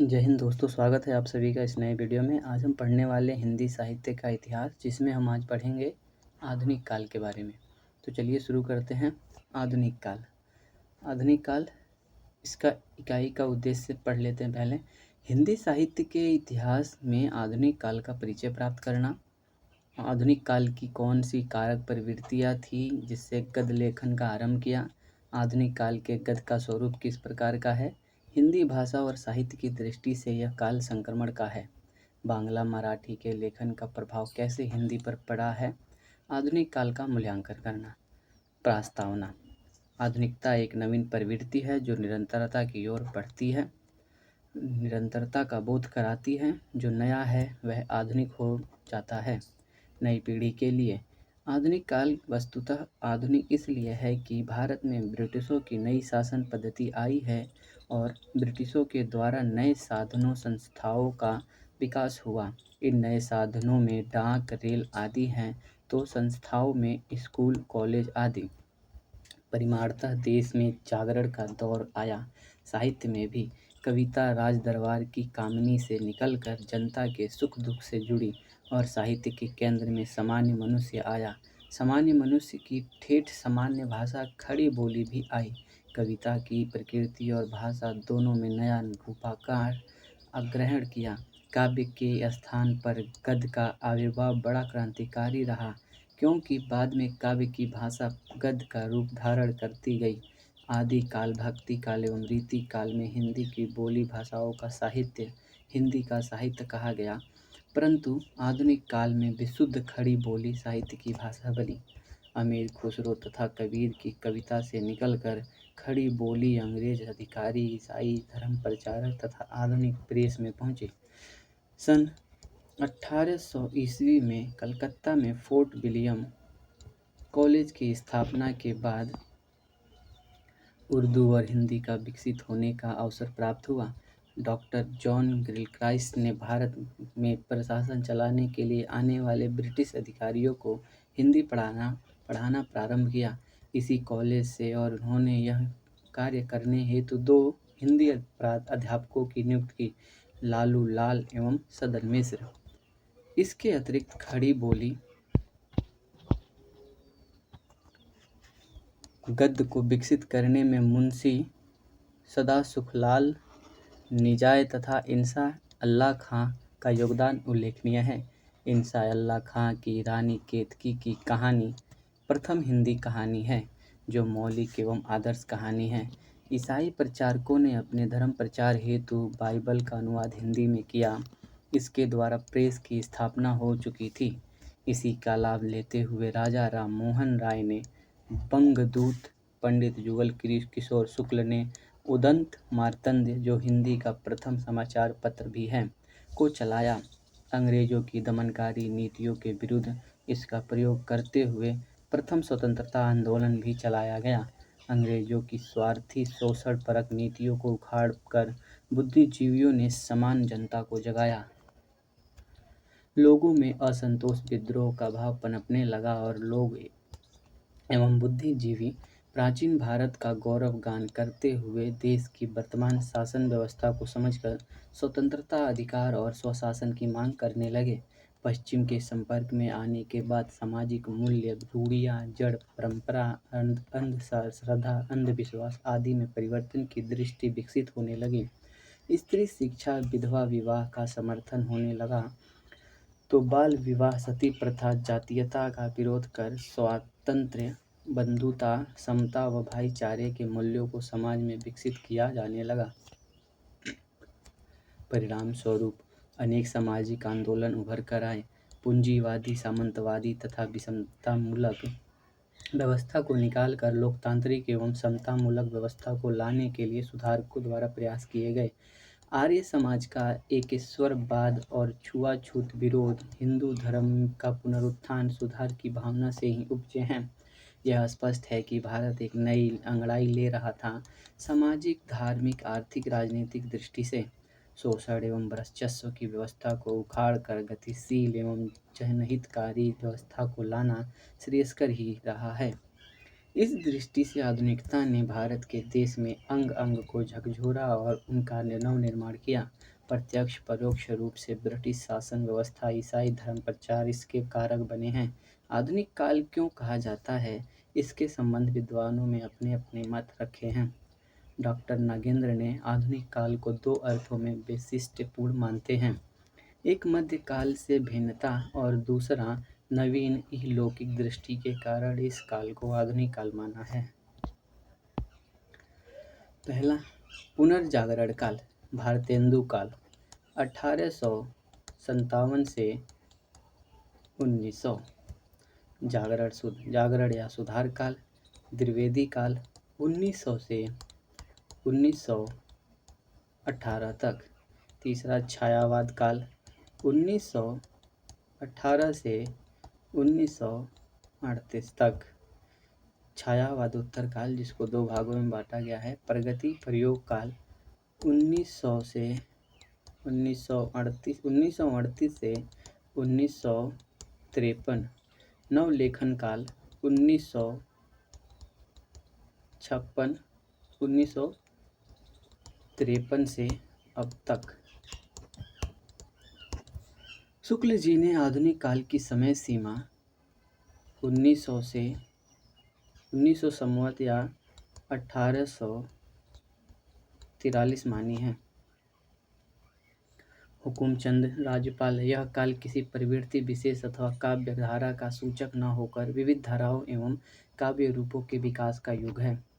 जय हिंद दोस्तों, स्वागत है आप सभी का इस नए वीडियो में। आज हम पढ़ने वाले हिंदी साहित्य का इतिहास, जिसमें हम आज पढ़ेंगे आधुनिक काल के बारे में। तो चलिए शुरू करते हैं। आधुनिक काल। आधुनिक काल, इसका इकाई का उद्देश्य पढ़ लेते हैं पहले। हिंदी साहित्य के इतिहास में आधुनिक काल का परिचय प्राप्त करना। आधुनिक काल की कौन सी कारक प्रवृत्तियाँ थी जिससे गद्य लेखन का आरंभ किया। आधुनिक काल के गद्य का स्वरूप किस प्रकार का है। हिंदी भाषा और साहित्य की दृष्टि से यह काल संक्रमण का है। बांग्ला मराठी के लेखन का प्रभाव कैसे हिंदी पर पड़ा है। आधुनिक काल का मूल्यांकन करना। प्रस्तावना। आधुनिकता एक नवीन प्रवृत्ति है जो निरंतरता की ओर बढ़ती है, निरंतरता का बोध कराती है। जो नया है वह आधुनिक हो जाता है। नई पीढ़ी के लिए आधुनिक काल वस्तुतः आधुनिक इसलिए है कि भारत में ब्रिटिशों की नई शासन पद्धति आई है और ब्रिटिशों के द्वारा नए साधनों संस्थाओं का विकास हुआ। इन नए साधनों में डाक, रेल आदि हैं, तो संस्थाओं में स्कूल, कॉलेज आदि। परिमाणतः देश में जागरण का दौर आया। साहित्य में भी कविता राज दरबार की कामनी से निकलकर जनता के सुख दुख से जुड़ी और साहित्य के केंद्र में सामान्य मनुष्य आया। सामान्य मनुष्य की ठेठ सामान्य भाषा खड़ी बोली भी आई। कविता की प्रकृति और भाषा दोनों में नया रूपाकार ग्रहण किया। काव्य के स्थान पर गद्य का आविर्भाव बड़ा क्रांतिकारी रहा, क्योंकि बाद में काव्य की भाषा गद्य का रूप धारण करती गई। आदि काल, भक्ति काल एवं रीति काल में हिंदी की बोली भाषाओं का साहित्य हिंदी का साहित्य कहा गया, परंतु आधुनिक काल में विशुद्ध खड़ी बोली साहित्य की भाषा बनी। अमीर खुसरो तथा कबीर की कविता से निकलकर खड़ी बोली अंग्रेज अधिकारी, ईसाई धर्म प्रचारक तथा आधुनिक प्रेस में पहुँचे। सन 1800 ईस्वी में कलकत्ता में फोर्ट विलियम कॉलेज की स्थापना के बाद उर्दू और हिंदी का विकसित होने का अवसर प्राप्त हुआ। डॉक्टर जॉन गिलक्राइस्ट ने भारत में प्रशासन चलाने के लिए आने वाले ब्रिटिश अधिकारियों को हिंदी पढ़ाना प्रारंभ किया। इसी कॉलेज से और उन्होंने यह कार्य करने हेतु 2 हिंदी अध्यापकों की नियुक्ति की, लालू लाल एवं सदन मिश्र। इसके अतिरिक्त खड़ी बोली गद्य को विकसित करने में मुंशी सदा सुखलाल निजाय तथा इंसा अल्लाह खां का योगदान उल्लेखनीय है। इंसा अल्लाह खां की रानी केतकी की कहानी प्रथम हिंदी कहानी है, जो मौलिक एवं आदर्श कहानी है। ईसाई प्रचारकों ने अपने धर्म प्रचार हेतु बाइबल का अनुवाद हिंदी में किया। इसके द्वारा प्रेस की स्थापना हो चुकी थी। इसी का लाभ लेते हुए राजा राम मोहन राय ने बंगदूत, पंडित जुगल किशोर शुक्ल ने उदंत मार्तंड, जो हिंदी का प्रथम समाचार पत्र भी है, को चलाया। अंग्रेजों की दमनकारी नीतियों के विरुद्ध इसका प्रयोग करते हुए प्रथम स्वतंत्रता आंदोलन भी चलाया गया। अंग्रेजों की स्वार्थी शोषणपरक नीतियों को उखाड़ कर बुद्धिजीवियों ने समान जनता को जगाया। लोगों में असंतोष, विद्रोह का भाव पनपने लगा और लोग एवं बुद्धिजीवी प्राचीन भारत का गौरव गान करते हुए देश की वर्तमान शासन व्यवस्था को समझकर स्वतंत्रता, अधिकार और स्वशासन की मांग करने लगे। पश्चिम के संपर्क में आने के बाद सामाजिक मूल्य, रूढ़ियाँ, जड़ परंपरा, अंधश्रद्धा, अंधविश्वास आदि में परिवर्तन की दृष्टि विकसित होने लगी। स्त्री शिक्षा, विधवा विवाह का समर्थन होने लगा, तो बाल विवाह, सती प्रथा, जातीयता का विरोध कर स्वातंत्र्य, बंधुता, समता व भाईचारे के मूल्यों को समाज में विकसित किया जाने लगा। परिणाम स्वरूप अनेक सामाजिक आंदोलन उभर कर आए। पूंजीवादी, सामंतवादी तथा विषमतामूलक व्यवस्था को निकाल कर लोकतांत्रिक एवं समतामूलक व्यवस्था को लाने के लिए सुधारकों द्वारा प्रयास किए गए। आर्य समाज का एकेश्वरवाद और छुआछूत विरोध, हिंदू धर्म का पुनरुत्थान सुधार की भावना से ही उपजे हैं। यह स्पष्ट है कि भारत एक नई अंगड़ाई ले रहा था, सामाजिक, धार्मिक, आर्थिक, राजनीतिक दृष्टि से। शोषण एवं वर्चस्व की व्यवस्था को उखाड़ कर गतिशील एवं जनहितकारी व्यवस्था को लाना श्रेयस्कर ही रहा है। इस दृष्टि से आधुनिकता ने भारत के देश में अंग अंग को झकझोरा और उनका नवनिर्माण किया। प्रत्यक्ष परोक्ष रूप से ब्रिटिश शासन व्यवस्था, ईसाई धर्म प्रचार इसके कारक बने हैं। आधुनिक काल क्यों कहा जाता है, इसके संबंध विद्वानों में अपने अपने मत रखे हैं। डॉक्टर नागेंद्र ने आधुनिक काल को दो अर्थों में वैशिष्ट्यपूर्ण मानते हैं। एक मध्यकाल से भिन्नता और दूसरा नवीन इहलौकिक दृष्टि के कारण इस काल को आधुनिक काल माना है। पहला, पुनर्जागरण काल, भारतेंदु काल, 1857 से 1900। जागरण या सुधार काल, द्विवेदी काल, 1900 से 1918 तक। तीसरा, छायावाद काल, 1918 से 1938 तक। छायावादोत्तर काल, जिसको दो भागों में बांटा गया है। प्रगति प्रयोग काल, 1900 से 1938 से 1953। नवलेखन काल, 1953 से अब तक। शुक्ल जी ने आधुनिक काल की समय सीमा 1900 से 1900 संवत या 1843 मानी है। हुकुमचंद राज्यपाल, यह काल किसी प्रवृत्ति विशेष अथवा काव्य धारा का सूचक न होकर विविध धाराओं एवं काव्य रूपों के विकास का युग है।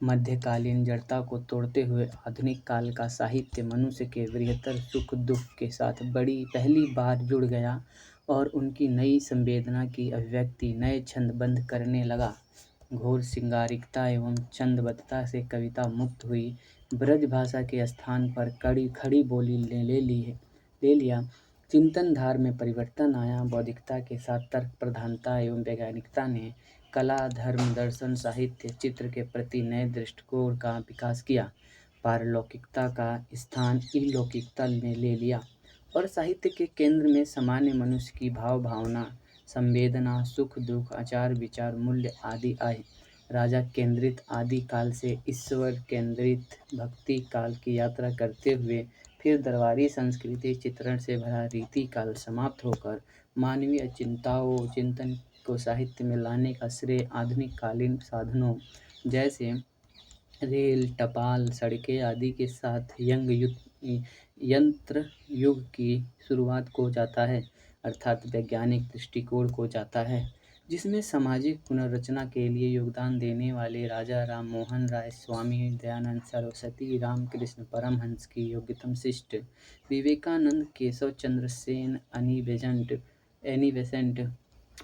मध्यकालीन जड़ता को तोड़ते हुए आधुनिक काल का साहित्य मनुष्य के बृहत्तर सुख दुख के साथ पहली बार जुड़ गया और उनकी नई संवेदना की अभिव्यक्ति नए छंदबद्ध करने लगा। घोर श्रृंगारिकता एवं छंदबद्धता से कविता मुक्त हुई। ब्रज भाषा के स्थान पर खड़ी बोली ले लिया। चिंतन धार में परिवर्तन आया। बौद्धिकता के साथ तर्क प्रधानता एवं वैज्ञानिकता ने कला, धर्म, दर्शन, साहित्य, चित्र के प्रति नए दृष्टिकोण का विकास किया। पारलौकिकता का स्थान इहलौकिकता ने ले लिया और साहित्य के केंद्र में सामान्य मनुष्य की भावना, संवेदना, सुख दुख, आचार विचार, मूल्य आदि आए। राजा केंद्रित आदि काल से ईश्वर केंद्रित भक्ति काल की यात्रा करते हुए फिर दरबारी संस्कृति चित्रण से भरा रीति काल समाप्त होकर मानवीय चिंतन को साहित्य में लाने का श्रेय आधुनिक कालीन साधनों जैसे रेल, टपाल, सड़कें आदि के साथ यंत्र युग की शुरुआत को जाता है, अर्थात वैज्ञानिक दृष्टिकोण को जाता है, जिसमें सामाजिक पुनर्रचना के लिए योगदान देने वाले राजा राम मोहन राय, स्वामी दयानंद सरस्वती, रामकृष्ण परमहंस की योग्यतम शिष्ट, Vivekananda, Keshav Chandra Sen, Annie Besant,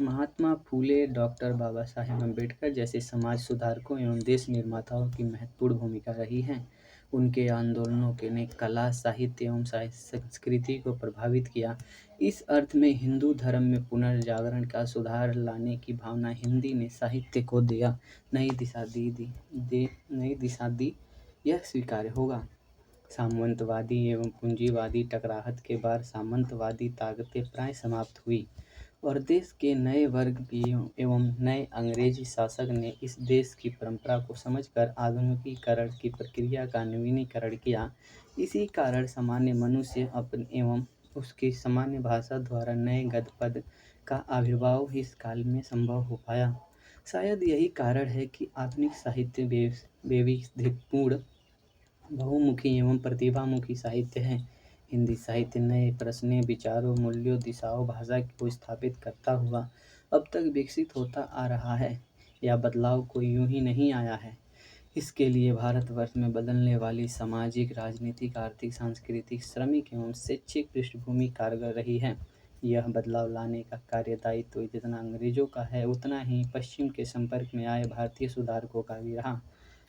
Mahatma Phule, doctor Baba Saheb Ambedkar जैसे समाज सुधारकों एवं देश निर्माताओं की महत्वपूर्ण भूमिका रही है। उनके आंदोलनों ने कला, साहित्य एवं संस्कृति को प्रभावित किया। इस अर्थ में हिंदू धर्म में पुनर्जागरण का सुधार लाने की भावना हिंदी ने साहित्य को दिया नई दिशा दी, यह स्वीकार्य होगा। सामंतवादी एवं पूंजीवादी टकराहट के बाद सामंतवादी ताकतें प्राय समाप्त हुई और देश के नए वर्ग एवं नए अंग्रेजी शासक ने इस देश की परंपरा को समझकर आधुनिकीकरण की प्रक्रिया का नवीनीकरण किया। इसी कारण सामान्य मनुष्य एवं उसकी सामान्य भाषा द्वारा नए गद्य का आविर्भाव इस काल में संभव हो पाया। शायद यही कारण है कि आधुनिक साहित्य वैविध्यपूर्ण, बहुमुखी एवं प्रतिभामुखी साहित्य है। हिंदी साहित्य नए प्रश्नों, विचारों, मूल्यों, दिशाओं, भाषा को स्थापित करता हुआ अब तक विकसित होता आ रहा है। यह बदलाव कोई यूं ही नहीं आया है। इसके लिए भारतवर्ष में बदलने वाली सामाजिक, राजनीतिक, आर्थिक, सांस्कृतिक, श्रमिक एवं शैक्षिक पृष्ठभूमि कारगर रही है। यह बदलाव लाने का कार्यदायित्व जितना अंग्रेजों का है उतना ही पश्चिम के संपर्क में आए भारतीय सुधारकों का भी रहा।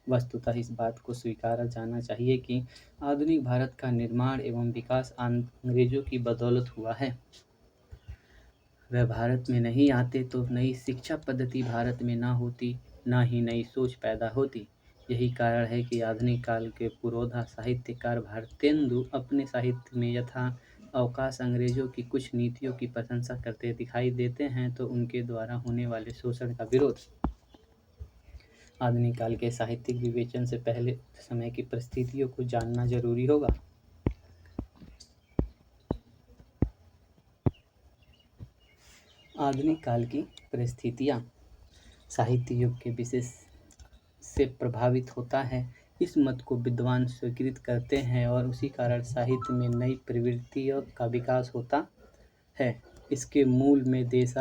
वस्तुतः इस बात को स्वीकारा जाना चाहिए कि आधुनिक भारत का निर्माण एवं विकास अंग्रेजों की बदौलत हुआ है। वह भारत में नहीं आते तो नई शिक्षा पद्धति भारत में ना होती, ना ही नई सोच पैदा होती। यही कारण है कि आधुनिक काल के पुरोधा साहित्यकार भारतेंदु अपने साहित्य में अवकाश अंग्रेजों की कुछ नीतियों की प्रशंसा करते दिखाई देते हैं तो उनके द्वारा होने वाले शोषण का विरोध। आधुनिक काल के साहित्यिक विवेचन से पहले समय की परिस्थितियों को जानना जरूरी होगा। आधुनिक काल की परिस्थितियाँ साहित्य युग के विशेष से प्रभावित होता है। इस मत को विद्वान स्वीकृत करते हैं और उसी कारण साहित्य में नई प्रवृत्तियों का विकास होता है। इसके मूल में देश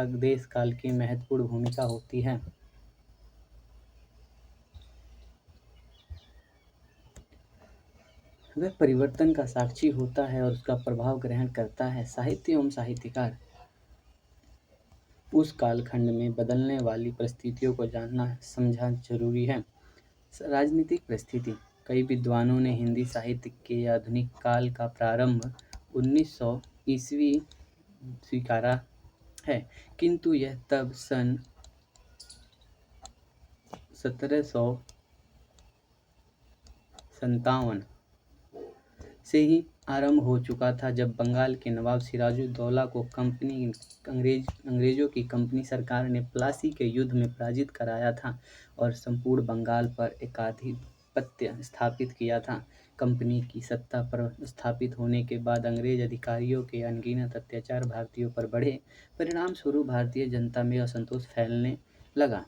काल की महत्वपूर्ण भूमिका होती है। वह परिवर्तन का साक्षी होता है और उसका प्रभाव ग्रहण करता है। साहित्य एवं साहित्यकार उस कालखंड में बदलने वाली परिस्थितियों को जानना समझना जरूरी है। राजनीतिक परिस्थिति कई विद्वानों ने हिंदी साहित्य के आधुनिक काल का प्रारंभ 1900 ईस्वी स्वीकारा है, किंतु यह तब सन 1757 से ही आरंभ हो चुका था, जब बंगाल के नवाब सिराजुद्दौला को अंग्रेजों की कंपनी सरकार ने प्लासी के युद्ध में पराजित कराया था और संपूर्ण बंगाल पर एकाधिपत्य स्थापित किया था। कंपनी की सत्ता पर स्थापित होने के बाद अंग्रेज अधिकारियों के अनगिनत अत्याचार भारतीयों पर बढ़े। परिणाम स्वरूप भारतीय जनता में असंतोष फैलने लगा।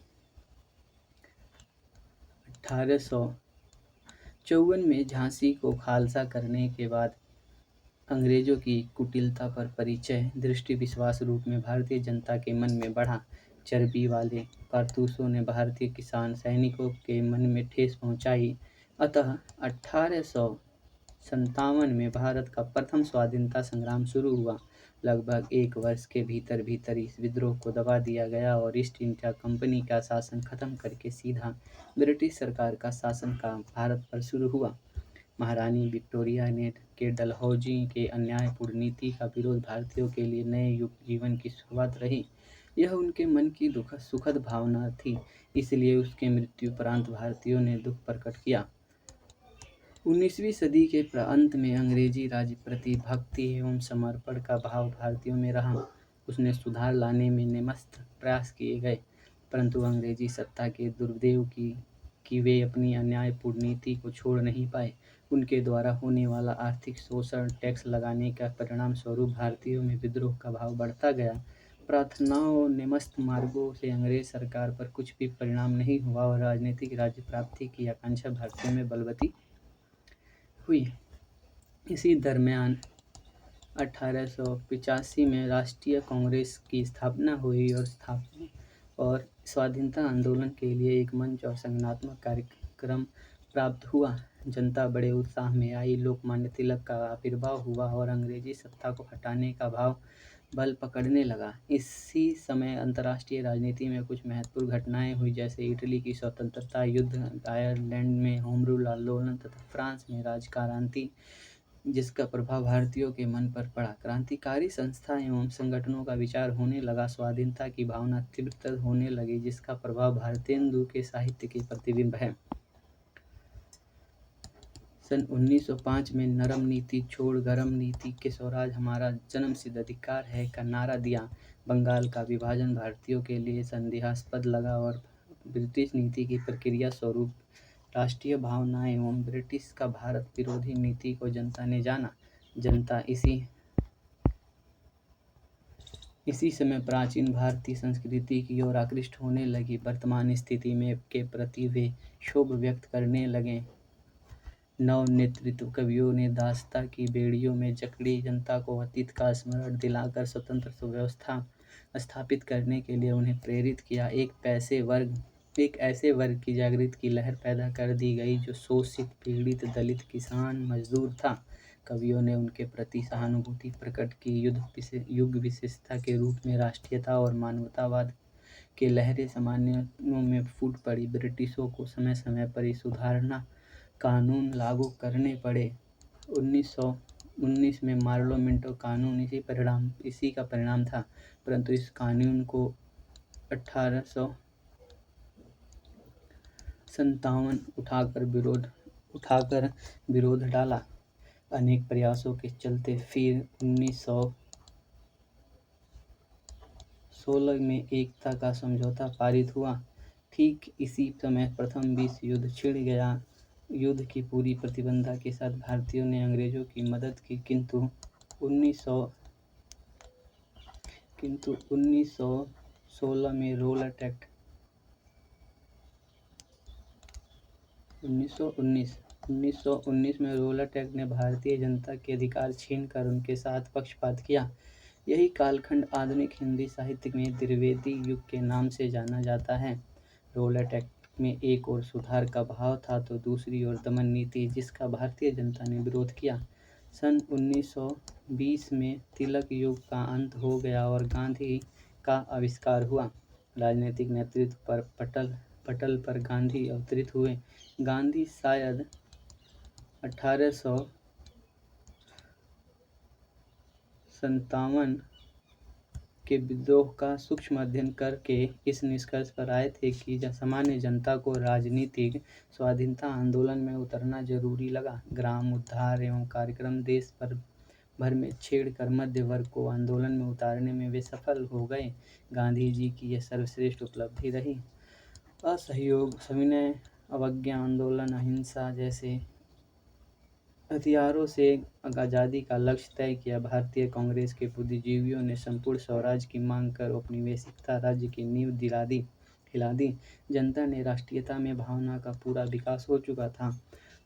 1854 में झांसी को खालसा करने के बाद अंग्रेजों की कुटिलता पर परिचय दृष्टि विश्वास रूप में भारतीय जनता के मन में बढ़ा। चर्बी वाले कारतूसों ने भारतीय किसान सैनिकों के मन में ठेस पहुंचाई। अतः 1857 में भारत का प्रथम स्वाधीनता संग्राम शुरू हुआ। लगभग एक वर्ष के भीतर इस विद्रोह को दबा दिया गया और ईस्ट इंडिया कंपनी का शासन खत्म करके सीधा ब्रिटिश सरकार का शासन का भारत पर शुरू हुआ। महारानी विक्टोरिया के डलहौजी के अन्यायपूर्ण नीति का विरोध भारतीयों के लिए नए युग जीवन की शुरुआत रही। यह उनके मन की सुखद भावना थी, इसलिए उसके मृत्युपरांत भारतीयों ने दुख प्रकट किया। 19वीं सदी के अंत में अंग्रेजी राज्य प्रति भक्ति एवं समर्पण का भाव भारतीयों में रहा। उसने सुधार लाने में निमस्त प्रयास किए गए, परंतु अंग्रेजी सत्ता के दुर्देव की वे अपनी अन्यायपूर्ण नीति को छोड़ नहीं पाए। उनके द्वारा होने वाला आर्थिक शोषण, टैक्स लगाने का परिणाम स्वरूप भारतीयों में विद्रोह का भाव बढ़ता गया। प्रार्थनाओं और निमस्त मार्गों से अंग्रेज सरकार पर कुछ भी परिणाम नहीं हुआ और राजनीतिक राज्य प्राप्ति की आकांक्षा भारतीयों में बलवती हुई। इसी दरमियान 1885 में राष्ट्रीय कांग्रेस की स्थापना हुई और स्वाधीनता आंदोलन के लिए एक मंच और संगठनात्मक कार्यक्रम प्राप्त हुआ। जनता बड़े उत्साह में आई। लोकमान्य तिलक का आविर्भाव हुआ और अंग्रेजी सत्ता को हटाने का भाव बल पकड़ने लगा। इसी समय अंतर्राष्ट्रीय राजनीति में कुछ महत्वपूर्ण घटनाएं हुई, जैसे इटली की स्वतंत्रता युद्ध, आयरलैंड में होम रूल आंदोलन तथा फ्रांस में राजक्रांति, जिसका प्रभाव भारतीयों के मन पर पड़ा। क्रांतिकारी संस्था एवं संगठनों का विचार होने लगा। स्वाधीनता की भावना तीव्रतर होने लगी, जिसका प्रभाव भारतेंदु के साहित्य के प्रतिबिंब है। सन 1905 में नरम नीति छोड़ गरम नीति के स्वराज हमारा जन्मसिद्ध अधिकार है का नारा दिया। बंगाल का विभाजन भारतीयों के लिए संदेहास्पद लगा और ब्रिटिश नीति की प्रक्रिया स्वरूप राष्ट्रीय भावना एवं ब्रिटिश का भारत विरोधी नीति को जनता ने जाना। जनता इसी समय प्राचीन भारतीय संस्कृति की ओर आकृष्ट होने लगी। वर्तमान स्थिति में के प्रति वे क्षोभ व्यक्त करने लगे। नव नेतृत्व कवियों ने दासता की बेड़ियों में जकड़ी जनता को अतीत का स्मरण दिलाकर स्वतंत्र व्यवस्था स्थापित करने के लिए उन्हें प्रेरित किया। एक ऐसे वर्ग की जागृति की लहर पैदा कर दी गई जो शोषित, पीड़ित, दलित, किसान, मजदूर था। कवियों ने उनके प्रति सहानुभूति प्रकट की। युग विशेषता के रूप में राष्ट्रीयता और मानवतावाद के लहरें सामान्यों में फूट पड़ी। ब्रिटिशों को समय समय पर सुधारना कानून लागू करने पड़े। 1919 में मार्लो मिंटो कानून इसी का परिणाम था, परंतु इस कानून को 1857 उठाकर विरोध डाला। अनेक प्रयासों के चलते फिर 1916 में एकता का समझौता पारित हुआ। ठीक इसी समय प्रथम विश्व युद्ध छिड़ गया। युद्ध की पूरी प्रतिबद्धता के साथ भारतीयों ने अंग्रेजों की मदद की, किंतु 1916 में रोलट एक्ट 1919 में रोलट एक्ट ने भारतीय जनता के अधिकार छीनकर उनके साथ पक्षपात किया। यही कालखंड आधुनिक हिंदी साहित्य में द्विवेदी युग के नाम से जाना जाता है। रोलट एक्ट में एक ओर सुधार का भाव था तो दूसरी ओर दमन नीति, जिसका भारतीय जनता ने विरोध किया। सन 1920 में तिलक युग का अंत हो गया और गांधी का आविष्कार हुआ। राजनीतिक नेतृत्व पर पटल पर गांधी अवतरित हुए। गांधी शायद 1857 के विद्रोह का सूक्ष्म अध्ययन करके इस निष्कर्ष पर आए थे कि सामान्य जनता को राजनीतिक स्वाधीनता आंदोलन में उतरना जरूरी लगा। ग्राम उद्धार एवं कार्यक्रम देश भर में छेड़कर मध्य वर्ग को आंदोलन में उतारने में वे सफल हो गए। गांधी जी की यह सर्वश्रेष्ठ उपलब्धि रही। असहयोग, सविनय अवज्ञा आंदोलन, अहिंसा जैसे हथियारों से आज़ादी का लक्ष्य तय किया। भारतीय कांग्रेस के बुद्धिजीवियों ने संपूर्ण स्वराज की मांग कर औपनिवेशिकता राज्य की नींव हिला दी। जनता ने राष्ट्रीयता में भावना का पूरा विकास हो चुका था।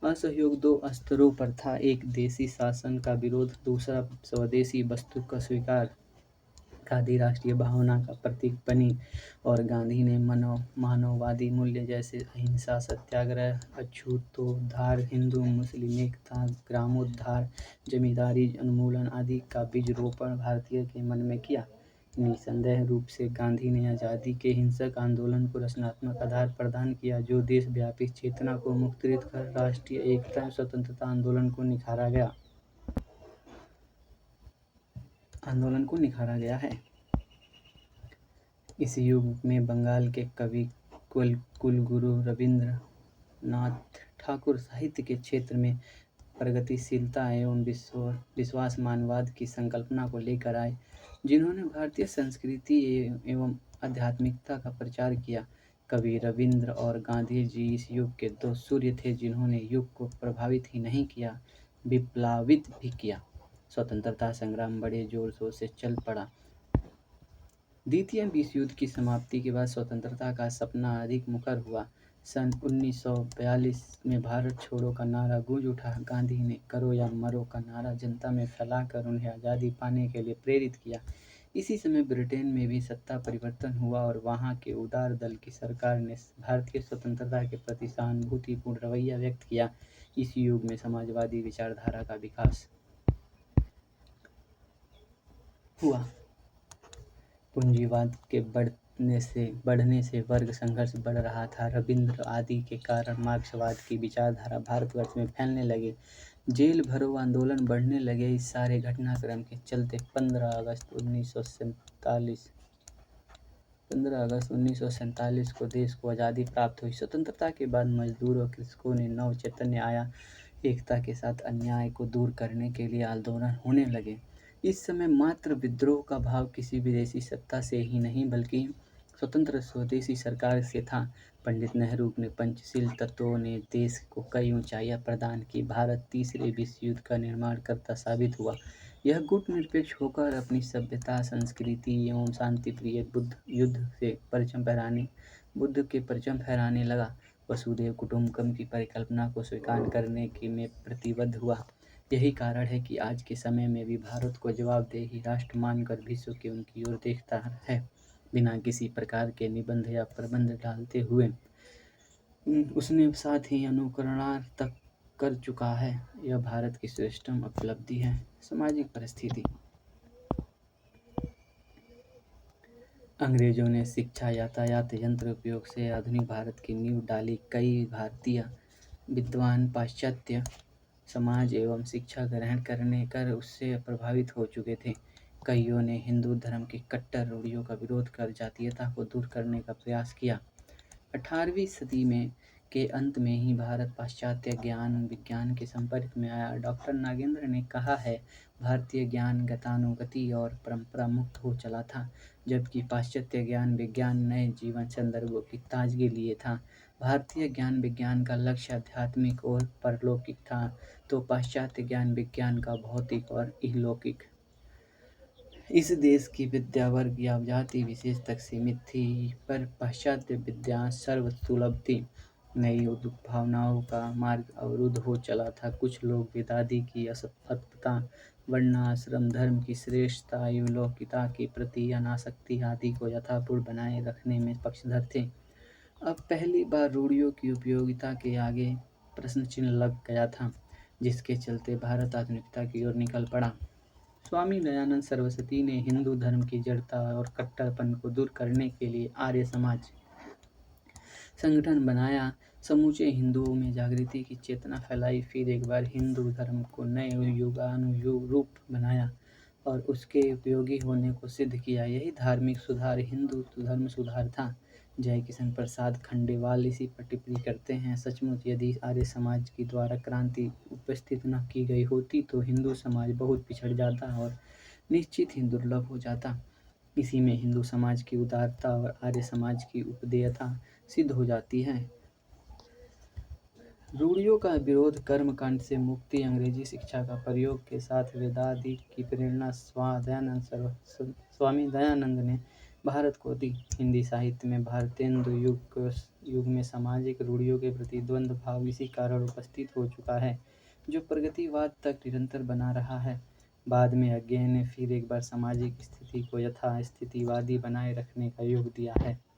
असहयोग दो स्तरों पर था, एक देशी शासन का विरोध, दूसरा स्वदेशी वस्तु का स्वीकार। खादी राष्ट्रीय भावना का प्रतीक बनी और गांधी ने मानववादी मूल्य जैसे अहिंसा, सत्याग्रह, अछूतोद्धार, हिंदू मुस्लिम एकता, ग्रामोद्धार, जमींदारी उन्मूलन आदि का बीज रोपण भारतीय के मन में किया। निसंदेह रूप से गांधी ने आज़ादी के हिंसक आंदोलन को रचनात्मक आधार प्रदान किया, जो देशव्यापी चेतना को मुखरित कर राष्ट्रीय एकता एवं स्वतंत्रता आंदोलन को निखारा गया है। इस युग में बंगाल के कवि कुलगुरु रवींद्रनाथ ठाकुर साहित्य के क्षेत्र में प्रगतिशीलता एवं विश्वासमानवाद की संकल्पना को लेकर आए, जिन्होंने भारतीय संस्कृति एवं आध्यात्मिकता का प्रचार किया। कवि रवींद्र और गांधी जी इस युग के दो सूर्य थे, जिन्होंने युग को प्रभावित ही नहीं किया, विप्लवित भी किया। स्वतंत्रता संग्राम बड़े जोर शोर से चल पड़ा। द्वितीय विश्व युद्ध की समाप्ति के बाद स्वतंत्रता का सपना अधिक मुखर हुआ। सन 1942 में भारत छोड़ो का नारा गूंज उठा। गांधी ने करो या मरो का नारा जनता में फैलाकर उन्हें आज़ादी पाने के लिए प्रेरित किया। इसी समय ब्रिटेन में भी सत्ता परिवर्तन हुआ और वहां के उदार दल की सरकार ने भारतीय स्वतंत्रता के प्रति सहानुभूतिपूर्ण रवैया व्यक्त किया। इस युग में समाजवादी विचारधारा का विकास हुआ। पूंजीवाद के बढ़ने से वर्ग संघर्ष बढ़ रहा था। रविंद्र आदि के कारण मार्क्सवाद की विचारधारा भारतवर्ष में फैलने लगी। जेल भरो आंदोलन बढ़ने लगे। इस सारे घटनाक्रम के चलते 15 अगस्त 1947 को देश को आज़ादी प्राप्त हुई। स्वतंत्रता के बाद मजदूर और कृषकों ने नव चैतन्य आया। एकता के साथ अन्याय को दूर करने के लिए आंदोलन होने लगे। इस समय मात्र विद्रोह का भाव किसी विदेशी सत्ता से ही नहीं बल्कि स्वतंत्र स्वदेशी सरकार से था। पंडित नेहरू ने पंचशील तत्वों ने देश को कई ऊंचाइयां प्रदान की। भारत तीसरे विश्व युद्ध का निर्माणकर्ता साबित हुआ। यह गुटनिरपेक्ष होकर अपनी सभ्यता, संस्कृति एवं शांतिप्रिय बुद्ध के परचम फहराने लगा। वसुधैव कुटुंबकम की परिकल्पना को स्वीकार करने में प्रतिबद्ध हुआ। यही कारण है कि आज के समय में भी भारत को जवाबदेही राष्ट्र मानकर विश्व के उनकी ओर देखता है, बिना किसी प्रकार के निबंध या प्रबंध डालते हुए। उसने साथ ही अनुकरणार्थ कर चुका है। यह भारत की श्रेष्ठतम उपलब्धि है। सामाजिक परिस्थिति। अंग्रेजों ने शिक्षा, यातायात यंत्र उपयोग से आधुनिक भारत की नींव डाली। कई भारतीय विद्वान पाश्चात्य समाज एवं शिक्षा ग्रहण कर उससे प्रभावित हो चुके थे। कईयों ने हिंदू धर्म की कट्टर रूढ़ियों का विरोध कर जातीयता को दूर करने का प्रयास किया। 18वीं सदी में के अंत में ही भारत पाश्चात्य ज्ञान विज्ञान के संपर्क में आया। डॉक्टर नागेंद्र ने कहा है, भारतीय ज्ञान गतानुगति और परंपरा मुक्त हो चला था, जबकि पाश्चात्य ज्ञान विज्ञान नए जीवन संदर्भों की ताजगी लिए था। भारतीय ज्ञान विज्ञान का लक्ष्य आध्यात्मिक और परलौकिक था, तो पाश्चात्य ज्ञान विज्ञान का भौतिक और इहलौकिक। इस देश की विद्या वर्ग या जाति विशेष तक सीमित थी, पर पाश्चात्य विद्या सर्वसुलभ थी। नई भावनाओं का मार्ग अवरुद्ध हो चला था। कुछ लोग वेदादि की असत्यता, वर्णाश्रम धर्म की श्रेष्ठता, इहलौकिकता के प्रति अनासक्ति आदि को यथापूर्व बनाए रखने में पक्षधर थे। अब पहली बार रूढ़ियों की उपयोगिता के आगे प्रश्न चिन्ह लग गया था, जिसके चलते भारत आधुनिकता की ओर निकल पड़ा। स्वामी दयानंद सरस्वती ने हिंदू धर्म की जड़ता और कट्टरपन को दूर करने के लिए आर्य समाज संगठन बनाया, समूचे हिंदुओं में जागृति की चेतना फैलाई, फिर एक बार हिंदू धर्म को नए युगानुरूप बनाया और उसके उपयोगी होने को सिद्ध किया। यही धार्मिक सुधार हिंदू धर्म सुधार था। जय किशन प्रसाद खंडेलवाल इसी पर टिप्पणी करते हैं, सचमुच यदि आर्य समाज की द्वारा क्रांति उपस्थित न की गई होती तो हिंदू समाज बहुत पिछड़ जाता और निश्चित ही दुर्लभ हो जाता। इसी में हिंदू समाज की उदारता और आर्य समाज की उपदेयता सिद्ध हो जाती है। रूढ़ियों का विरोध, कर्मकांड से मुक्ति, अंग्रेजी शिक्षा का प्रयोग के साथ वेदादि की प्रेरणा स्वामी दयानंद ने भारत को दी। हिंदी साहित्य में भारतेंदु युग में सामाजिक रूढ़ियों के प्रति द्वंद्व भाव इसी कारण उपस्थित हो चुका है, जो प्रगतिवाद तक निरंतर बना रहा है। बाद में अज्ञेय ने फिर एक बार सामाजिक स्थिति को यथास्थितिवादी बनाए रखने का योग दिया है।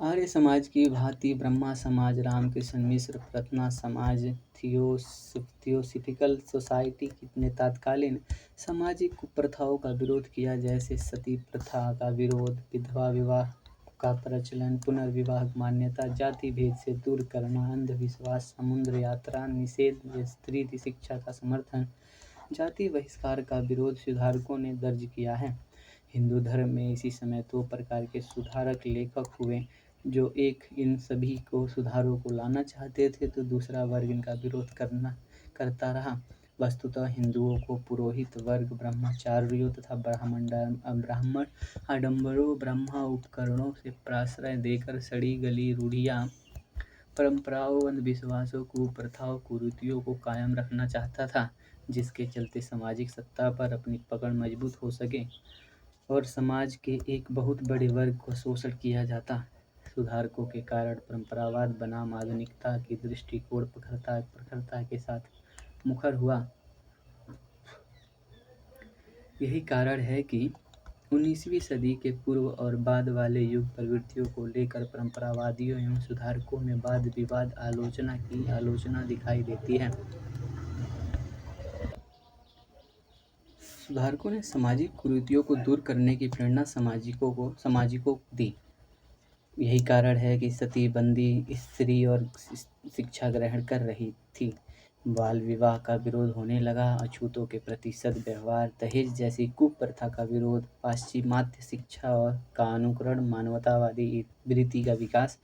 आर्य समाज की भांति ब्रह्मा समाज, रामकृष्ण मिश्र, प्रार्थना समाज, थियोसॉफिकल सोसाइटी ने तत्कालीन सामाजिक कुप्रथाओं का विरोध किया, जैसे सती प्रथा का विरोध, विधवा विवाह का प्रचलन, पुनर्विवाह मान्यता, जाति भेद से दूर करना, अंधविश्वास, समुद्र यात्रा निषेध, स्त्री शिक्षा का समर्थन, जाति बहिष्कार का विरोध सुधारकों ने दर्ज किया है। हिंदू धर्म में इसी समय दो प्रकार के सुधारक लेखक हुए, जो एक इन सभी को सुधारों को लाना चाहते थे तो दूसरा वर्ग इनका विरोध करता रहा। वस्तुतः हिंदुओं को पुरोहित वर्ग, ब्रह्मचारियों तथा ब्राह्मण आडंबरों, ब्रह्मा उपकरणों से प्राश्रय देकर सड़ी गली रूढ़ियाँ, परंपराओं, अंधविश्वासों, कुप्रथाओं, कुरीतियों को कायम रखना चाहता था, जिसके चलते सामाजिक सत्ता पर अपनी पकड़ मजबूत हो सके और समाज के एक बहुत बड़े वर्ग को शोषण किया जाता। सुधारकों के कारण परंपरावाद बनाम आधुनिकता की दृष्टिकोण प्रखरता के साथ मुखर हुआ। यही कारण है कि 19वीं सदी के पूर्व और बाद वाले युग प्रवृत्तियों को लेकर परंपरावादियों एवं सुधारकों में वाद विवाद आलोचना दिखाई देती है। सुधारकों ने सामाजिक कुरीतियों को दूर करने की प्रेरणा सामाजिकों को दी। यही कारण है कि सती बंदी स्त्री और शिक्षा ग्रहण कर रही थी, बाल विवाह का विरोध होने लगा, अछूतों के प्रति सद्व्यवहार, दहेज जैसी कुप्रथा का विरोध, पाश्चिमात्य शिक्षा और का अनुकरण, मानवतावादी वृत्ति का विकास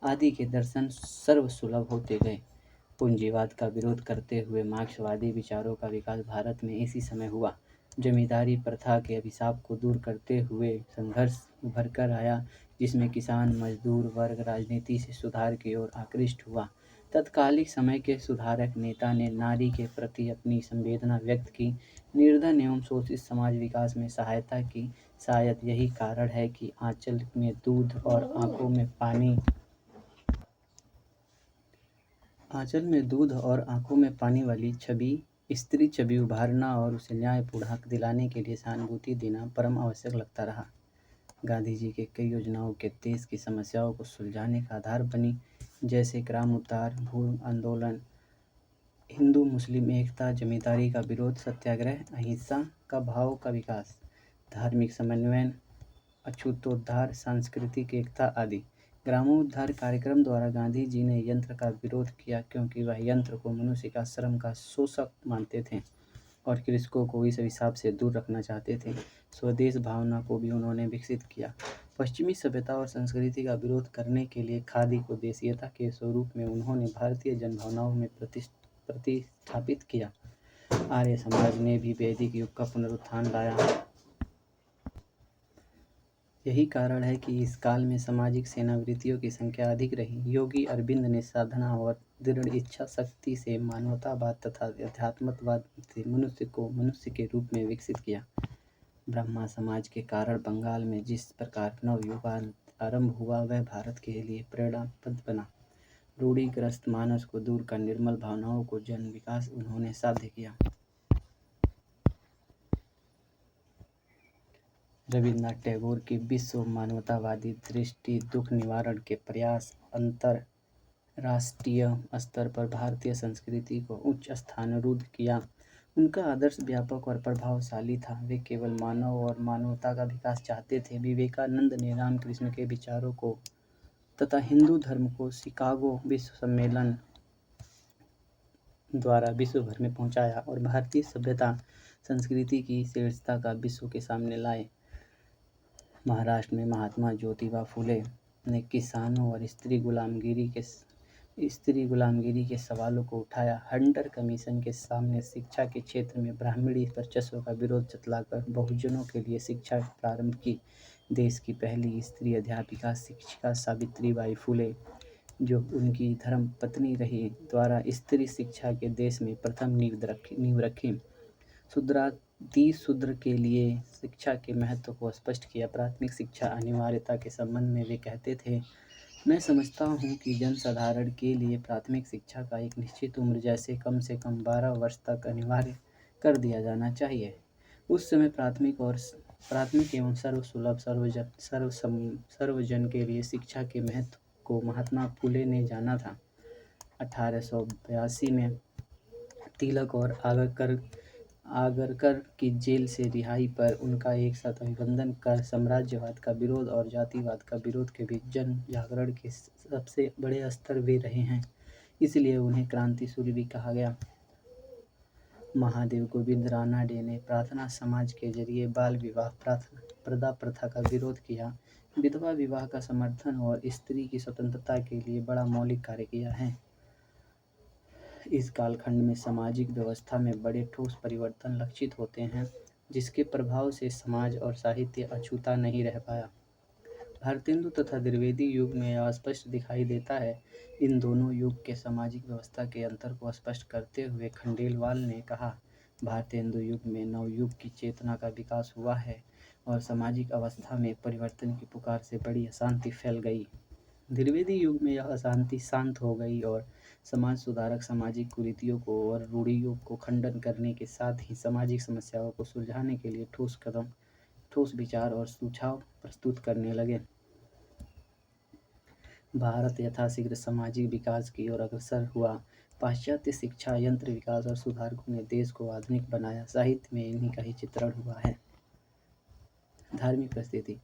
आदि के दर्शन सर्वसुलभ होते गए। पूंजीवाद का विरोध करते हुए मार्क्सवादी विचारों का विकास भारत में इसी समय हुआ। जमींदारी प्रथा के अभिशाप को दूर करते हुए संघर्ष उभर कर आया, जिसमें किसान मजदूर वर्ग राजनीति से सुधार की ओर आकृष्ट हुआ। तत्कालिक समय के सुधारक नेता ने नारी के प्रति अपनी संवेदना व्यक्त की, निर्धन एवं शोषित समाज विकास में सहायता की। शायद यही कारण है कि आंचल में दूध और आंखों में पानी वाली स्त्री छवि उभारना और उसे न्यायपूर्ण हक दिलाने के लिए सहानुभूति देना परम आवश्यक लगता रहा। गांधी जी के कई योजनाओं के देश की समस्याओं को सुलझाने का आधार बनी, जैसे ग्राम उद्धार, भू आंदोलन, हिंदू मुस्लिम एकता, जमींदारी का विरोध, सत्याग्रह, अहिंसा का भाव का विकास, धार्मिक समन्वय, अछूतोद्धार, सांस्कृतिक एकता आदि। ग्रामोद्धार कार्यक्रम द्वारा गांधी जी ने यंत्र का विरोध किया, क्योंकि वह यंत्र को मनुष्य का श्रम का शोषक मानते थे और कृषकों को इस अभिशाप से दूर रखना चाहते थे। स्वदेश भावना को भी उन्होंने विकसित किया। पश्चिमी सभ्यता और संस्कृति का विरोध करने के लिए खादी को देशीयता के स्वरूप में उन्होंने भारतीय जनभावनाओं में प्रतिस्थापित किया। आर्य समाज ने भी वैदिक युग का पुनरुत्थान लाया। यही कारण है कि इस काल में सामाजिक सेनावृत्तियों की संख्या अधिक रही। योगी अरविंद ने साधना और दृढ़ इच्छा शक्ति से मानवतावाद तथा अध्यात्मवाद से मनुष्य को मनुष्य के रूप में विकसित किया। ब्रह्मा समाज के कारण बंगाल में जिस प्रकार नवयुग आरंभ हुआ वह भारत के लिए प्रेरणापद बना। रूढ़िग्रस्त मानस को दूर कर निर्मल भावनाओं को जन विकास उन्होंने साध्य किया। रविन्द्रनाथ टैगोर की विश्व मानवतावादी दृष्टि दुख निवारण के प्रयास अंतरराष्ट्रीय स्तर पर भारतीय संस्कृति को उच्च स्थानरूद्ध किया। उनका आदर्श व्यापक और प्रभावशाली था। वे केवल मानव और मानवता का विकास चाहते थे। विवेकानंद ने रामकृष्ण के विचारों को तथा हिंदू धर्म को शिकागो विश्व सम्मेलन द्वारा विश्व भर में पहुंचाया और भारतीय सभ्यता संस्कृति की श्रेष्ठता का विश्व के सामने लाए। महाराष्ट्र में महात्मा ज्योतिबा फुले ने किसानों और स्त्री गुलामगिरी के सवालों को उठाया। हंटर कमीशन के सामने शिक्षा के क्षेत्र में ब्राह्मणी वर्चस्व का विरोध जतलाकर बहुजनों के लिए शिक्षा प्रारंभ की। देश की पहली स्त्री अध्यापिका शिक्षिका सावित्रीबाई फुले, जो उनकी धर्म पत्नी रही, द्वारा स्त्री शिक्षा के देश में प्रथम नींव रखी। शूद्र के लिए शिक्षा के महत्व को स्पष्ट किया। प्राथमिक शिक्षा अनिवार्यता के संबंध में वे कहते थे, मैं समझता हूँ कि जनसाधारण के लिए प्राथमिक शिक्षा का एक निश्चित उम्र जैसे कम से कम 12 वर्ष तक अनिवार्य कर दिया जाना चाहिए। उस समय प्राथमिक एवं सर्वसुलभ सर्वजन के लिए शिक्षा के महत्व को महात्मा फुले ने जाना था। 1882 में तिलक और आगरकर की जेल से रिहाई पर उनका एक साथ अभिवादन कर साम्राज्यवाद का विरोध और जातिवाद का विरोध के बीच जन जागरण के सबसे बड़े स्तर वे रहे हैं। इसलिए उन्हें क्रांतिसूर्य भी कहा गया। महादेव गोविंद रानाडे ने प्रार्थना समाज के जरिए बाल विवाह प्रथा का विरोध किया, विधवा विवाह का समर्थन और स्त्री की स्वतंत्रता के लिए बड़ा मौलिक कार्य किया है। इस कालखंड में सामाजिक व्यवस्था में बड़े ठोस परिवर्तन लक्षित होते हैं, जिसके प्रभाव से समाज और साहित्य अछूता नहीं रह पाया। भारतेंदु तथा द्विवेदी युग में यह स्पष्ट दिखाई देता है। इन दोनों युग के सामाजिक व्यवस्था के अंतर को स्पष्ट करते हुए खंडेलवाल ने कहा, भारतेंदु युग में नवयुग की चेतना का विकास हुआ है और सामाजिक अवस्था में परिवर्तन की पुकार से बड़ी अशांति फैल गई। द्विवेदी युग में यह अशांति शांत हो गई और समाज सुधारक सामाजिक कुरीतियों को और रूढ़ियों को खंडन करने के साथ ही सामाजिक समस्याओं को सुलझाने के लिए ठोस विचार और सुझाव प्रस्तुत करने लगे। भारत यथाशीघ्र सामाजिक विकास की ओर अग्रसर हुआ। पाश्चात्य शिक्षा, यंत्र विकास और सुधारकों ने देश को आधुनिक बनाया। साहित्य में इन्हीं का ही चित्रण हुआ है। धार्मिक परिस्थिति।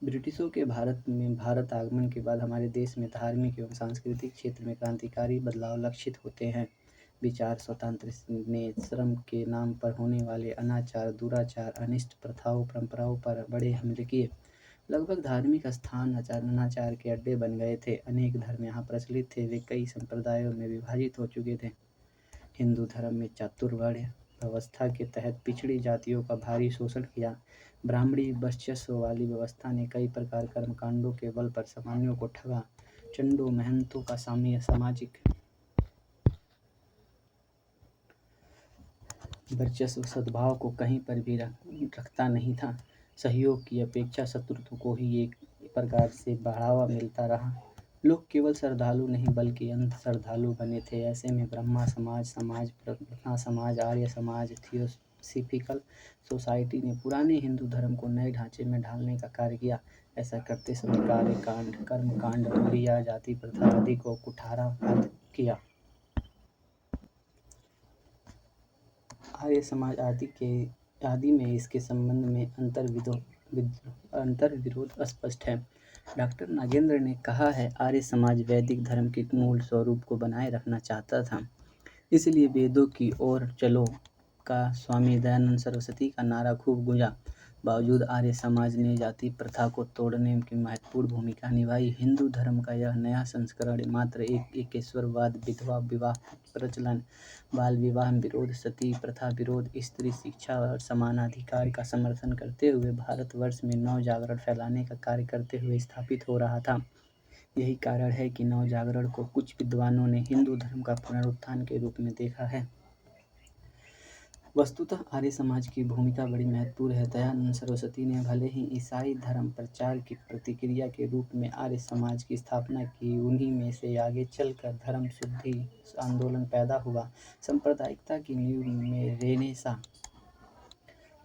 ब्रिटिशों के भारत आगमन के बाद हमारे देश में धार्मिक एवं सांस्कृतिक क्षेत्र में क्रांतिकारी बदलाव लक्षित होते हैं। विचार स्वातंत्र्य ने श्रम के नाम पर होने वाले अनाचार, दुराचार, अनिष्ट प्रथाओं, परंपराओं पर बड़े हमले किए। लगभग धार्मिक स्थान अनाचार के अड्डे बन गए थे। अनेक धर्म यहाँ प्रचलित थे। वे कई संप्रदायों में विभाजित हो चुके थे। हिंदू धर्म में चातुर्वर्ण व्यवस्था के तहत पिछड़ी जातियों का भारी शोषण किया। ब्राह्मणी वर्चस्व वाली व्यवस्था ने कई प्रकार कर्मकांडों के बल पर सामान्यों को ठगा। चंडों महंतों का सामाजिक वर्चस्व सद्भाव को कहीं पर भी रखता नहीं था। सहयोग की अपेक्षा शत्रुत्व को ही एक प्रकार से बढ़ावा मिलता रहा। लोग केवल श्रद्धालु नहीं बल्कि अंध श्रद्धालु बने थे। ऐसे में ब्रह्मा समाज, प्रार्थना समाज, आर्य समाज, थियोसॉफिकल सोसाइटी ने पुराने हिंदू धर्म को नए ढांचे में ढालने का कार्य किया। ऐसा करते समय कार्यकांड, कर्मकांड, रूढ़ियाँ, जाति प्रथा आदि को कुठाराघात किया। आर्य समाज आदि में इसके संबंध में अंतर्विरोध स्पष्ट है। डॉक्टर नागेंद्र ने कहा है, आर्य समाज वैदिक धर्म के मूल स्वरूप को बनाए रखना चाहता था, इसलिए वेदों की ओर चलो का स्वामी दयानंद सरस्वती का नारा खूब गूंजा। बावजूद आर्य समाज ने जाति प्रथा को तोड़ने की महत्वपूर्ण भूमिका निभाई। हिंदू धर्म का यह नया संस्करण मात्र एक एकेश्वरवाद, विधवा विवाह प्रचलन, बाल विवाह विरोध, सती प्रथा विरोध, स्त्री शिक्षा और समानाधिकार का समर्थन करते हुए भारतवर्ष में नव जागरण फैलाने का कार्य करते हुए स्थापित हो रहा था। यही कारण है कि नव जागरण को कुछ विद्वानों ने हिंदू धर्म का पुनरुत्थान के रूप में देखा है। वस्तुतः आर्य समाज की भूमिका बड़ी महत्वपूर्ण है। दयानंद सरस्वती ने भले ही ईसाई धर्म प्रचार की प्रतिक्रिया के रूप में आर्य समाज की स्थापना की, उन्हीं में से आगे चलकर धर्म शुद्धि आंदोलन पैदा हुआ। सांप्रदायिकता की नींव में रेनेसां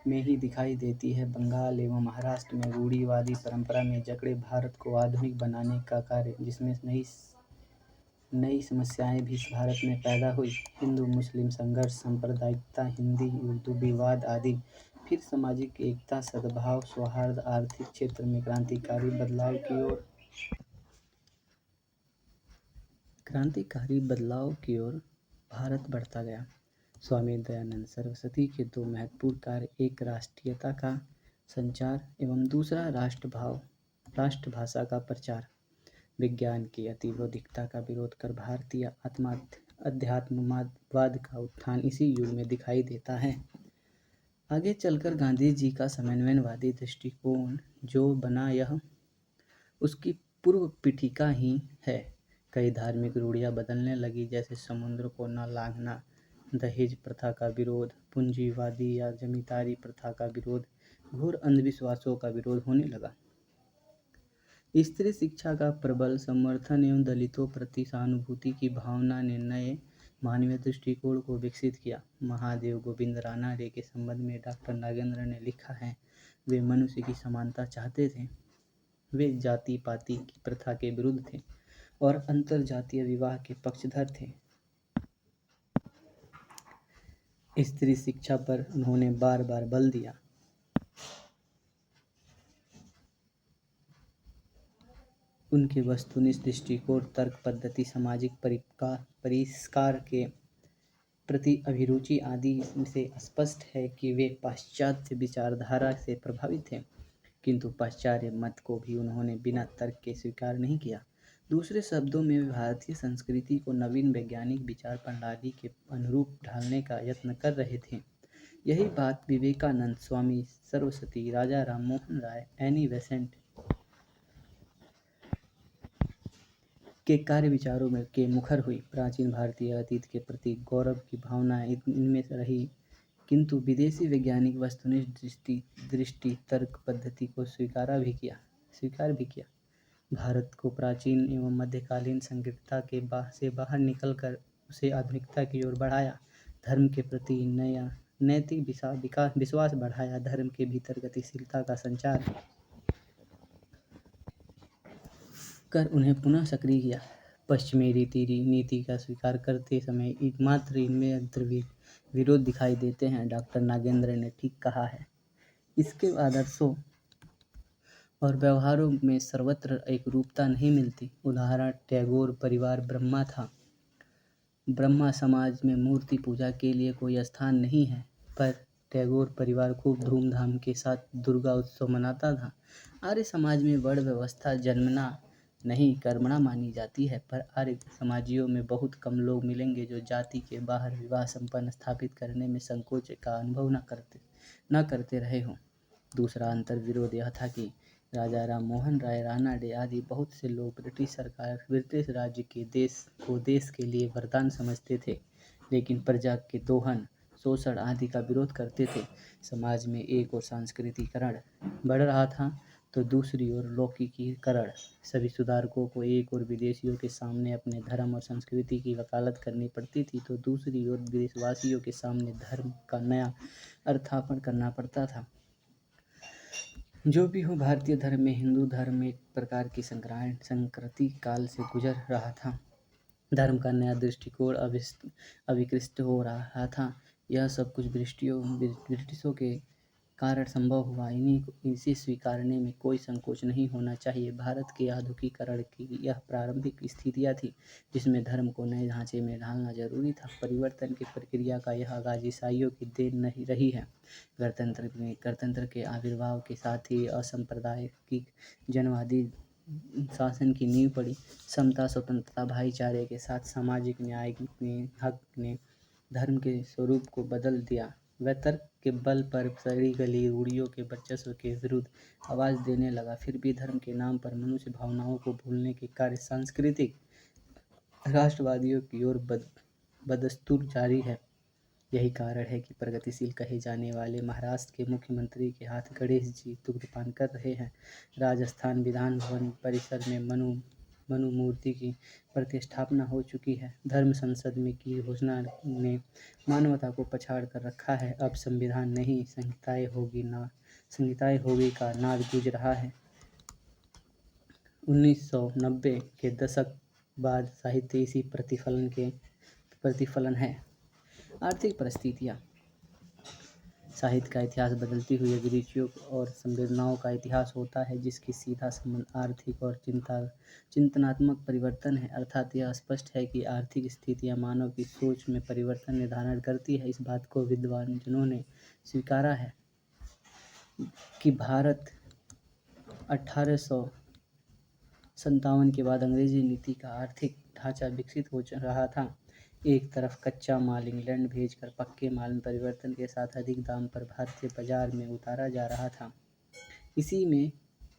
में ही दिखाई देती है। बंगाल एवं महाराष्ट्र में रूढ़िवादी परंपरा में जकड़े भारत को आधुनिक बनाने का कार्य, जिसमें नई समस्याएं भी भारत में पैदा हुई। हिंदू मुस्लिम संघर्ष, सांप्रदायिकता, हिंदी उर्दू विवाद आदि। फिर सामाजिक एकता, सद्भाव, सौहार्द, आर्थिक क्षेत्र में क्रांतिकारी बदलाव की ओर भारत बढ़ता गया। स्वामी दयानंद सरस्वती के दो महत्वपूर्ण कार्य, एक राष्ट्रीयता का संचार एवं दूसरा राष्ट्रभाषा का प्रचार। विज्ञान की अतिबौद्धिकता का विरोध कर भारतीय अध्यात्मवाद का उत्थान इसी युग में दिखाई देता है। आगे चलकर गांधी जी का समन्वयवादी दृष्टिकोण जो बना, यह उसकी पूर्व पीठिका ही है। कई धार्मिक रूढ़ियां बदलने लगी, जैसे समुद्र को न लांघना, दहेज प्रथा का विरोध, पूंजीवादी या जमींदारी प्रथा का विरोध, घोर अंधविश्वासों का विरोध होने लगा। स्त्री शिक्षा का प्रबल समर्थन एवं दलितों प्रति सहानुभूति की भावना ने नए मानवीय दृष्टिकोण को विकसित किया। महादेव गोविंद रानडे के संबंध में डॉक्टर नागेंद्र ने लिखा है, वे मनुष्य की समानता चाहते थे। वे जाति पाति की प्रथा के विरुद्ध थे और अंतर जातीय विवाह के पक्षधर थे। स्त्री शिक्षा पर उन्होंने बार बार बल दिया। उनके वस्तुनिष्ठ दृष्टिकोण, तर्क पद्धति, सामाजिक परिष्कार के प्रति अभिरुचि आदि से स्पष्ट है कि वे पाश्चात्य विचारधारा से प्रभावित थे, किंतु पाश्चात्य मत को भी उन्होंने बिना तर्क के स्वीकार नहीं किया। दूसरे शब्दों में, वे भारतीय संस्कृति को नवीन वैज्ञानिक विचार प्रणाली के अनुरूप ढालने का यत्न कर रहे थे। यही बात विवेकानंद, स्वामी सरस्वती, राजा राम मोहन राय, एनी बेसेंट के कार्य विचारों में के मुखर हुई। प्राचीन भारतीय अतीत के प्रति गौरव की भावना इनमें रही, किंतु विदेशी वैज्ञानिक वस्तुनिष्ठ दृष्टि तर्क पद्धति को स्वीकार भी किया। भारत को प्राचीन एवं मध्यकालीन संकीर्णता से बाहर निकलकर उसे आधुनिकता की ओर बढ़ाया। धर्म के प्रति नया नैतिक विश्वास बढ़ाया। धर्म के भीतर गतिशीलता का संचार कर उन्हें पुनः सक्रिय किया। पश्चिमी नीति का स्वीकार करते समय एकमात्र इनमें अंतर्विरोध दिखाई देते हैं। डॉक्टर नागेंद्र ने ठीक कहा है, इसके आदर्शों और व्यवहारों में सर्वत्र एक रूपता नहीं मिलती। उदाहरण, टैगोर परिवार ब्रह्मा था। ब्रह्मा समाज में मूर्ति पूजा के लिए कोई स्थान नहीं है, पर टैगोर परिवार खूब धूमधाम के साथ दुर्गा उत्सव मनाता था। आर्य समाज में वर्ण व्यवस्था जन्मना नहीं कर्मणा मानी जाती है, पर आर्य समाजियों में बहुत कम लोग मिलेंगे जो जाति के बाहर विवाह संपन्न स्थापित करने में संकोच का अनुभव न करते रहे हों। दूसरा अंतर विरोध यह था कि राजा राम मोहन राय, रानडे आदि बहुत से लोग ब्रिटिश राज्य के देश के लिए वरदान समझते थे, लेकिन प्रजा के दोहन, शोषण आदि का विरोध करते थे। समाज में एक ओर सांस्कृतिकीकरण बढ़ रहा था तो दूसरी ओर लौकिकीकरण। सभी सुधारकों को एक ओर विदेशियों के सामने अपने धर्म और संस्कृति की वकालत करनी पड़ती थी, तो दूसरी ओर देशवासियों के सामने धर्म का नया अर्थापन करना पड़ता था। जो भी हो, भारतीय धर्म में हिंदू धर्म एक प्रकार की संक्रांति काल से गुजर रहा था। धर्म का नया दृष्टिकोण अविकृष्ट हो रहा था। यह सब कुछ ब्रिटिशों के कारण संभव हुआ। इसे स्वीकारने में कोई संकोच नहीं होना चाहिए। भारत के आधुनिकीकरण की यह प्रारंभिक स्थितियाँ थी जिसमें धर्म को नए ढांचे में ढालना जरूरी था। परिवर्तन की प्रक्रिया का यह आगाज ईसाइयों की देन नहीं रही है। गणतंत्र के आविर्भाव के साथ ही असांप्रदायिक जनवादी शासन की नींव पड़ी। समता, स्वतंत्रता, भाईचारे के साथ सामाजिक न्याय ने हक ने धर्म के स्वरूप को बदल दिया। वह तर्क के बल पर सड़ी गली रूढ़ियों के वर्चस्व के विरुद्ध आवाज देने लगा। फिर भी धर्म के नाम पर मनुष्य भावनाओं को भूलने के कार्य सांस्कृतिक राष्ट्रवादियों की ओर बदस्तूर जारी है। यही कारण है कि प्रगतिशील कहे जाने वाले महाराष्ट्र के मुख्यमंत्री के हाथ गणेश जी दुग्धपान कर रहे हैं। राजस्थान विधान भवन परिसर में मनु मूर्ति की प्रतिष्ठापना हो चुकी है। धर्म संसद में की घोषणा ने मानवता को पछाड़ कर रखा है। अब संविधान नहीं, संहिताएं होगी का नाद गूंज रहा है। 1990 के दशक बाद साहित्य इसी प्रतिफलन है। आर्थिक परिस्थितियाँ। साहित्य का इतिहास बदलती हुई अभिरुचियों और संवेदनाओं का इतिहास होता है जिसकी सीधा संबंध आर्थिक और चिंतनात्मक परिवर्तन है। अर्थात यह स्पष्ट है कि आर्थिक स्थितियाँ मानव की सोच में परिवर्तन निर्धारण करती है। इस बात को विद्वान जनों ने स्वीकारा है कि भारत 1857 के बाद अंग्रेजी नीति का आर्थिक ढांचा विकसित हो रहा था। एक तरफ कच्चा माल इंग्लैंड भेजकर पक्के माल में परिवर्तन के साथ अधिक दाम पर भारतीय बाजार में उतारा जा रहा था। इसी में